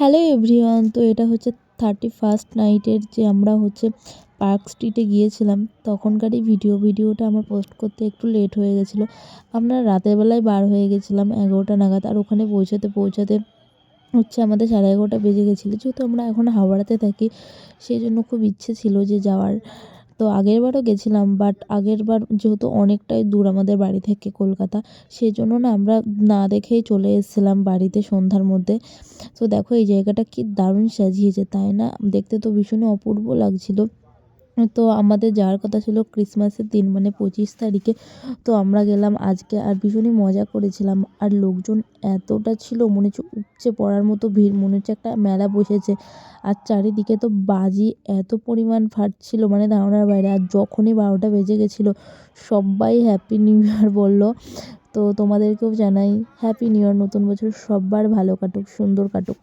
Hello everyone, তো এটা হচ্ছে 31st নাইটের যে আমরা হচ্ছে পার্ক স্ট্রিটে গিয়েছিলাম তখনকারই ভিডিওটা আমার পোস্ট করতে একটু লেট হয়ে গেছিলো। আমরা রাতের বেলায় বার হয়ে গেছিলাম 11টা নাগাদ, আর ওখানে পৌঁছাতে হচ্ছে আমাদের 11:30 বেজে গেছিলো। যেহেতু আমরা এখন হাওড়াতে থাকি, সেই জন্য খুব ইচ্ছে ছিল যে যাওয়ার। তো আগেরবারও গেছিলাম, বাট আগেরবার যেহেতু অনেকটাই দূর আমাদের বাড়ি থেকে কলকাতা, সেই জন্য না আমরা না দেখেই চলে এসেছিলাম বাড়িতে সন্ধ্যার মধ্যে। তো দেখো এই জায়গাটা কি দারুণ সাজিয়েছে, তাই না? দেখতে তো ভীষণই অপূর্ব লাগছিল। তো আমাদের যাওয়ার কথা ছিল ক্রিসমাসের দিন, মানে 25 তারিখে। তো আমরা গেলাম আজকে, আর ভীষণই মজা করেছিলাম। আর লোকজন এতটা ছিল, মনে হচ্ছে উপচে পড়ার মতো ভিড়, মনে হচ্ছে একটা মেলা বসেছে। আর চারিদিকে তো বাজি এত পরিমাণ ফাটছিল, মানে ধারণার বাইরে। আর যখনই 12টা বেজে গেছিলো, সবাই হ্যাপি নিউ ইয়ার বললো। তো তোমাদেরকেও জানাই হ্যাপি নিউ ইয়ার, নতুন বছর সব্বার ভালো কাটুক, সুন্দর কাটুক।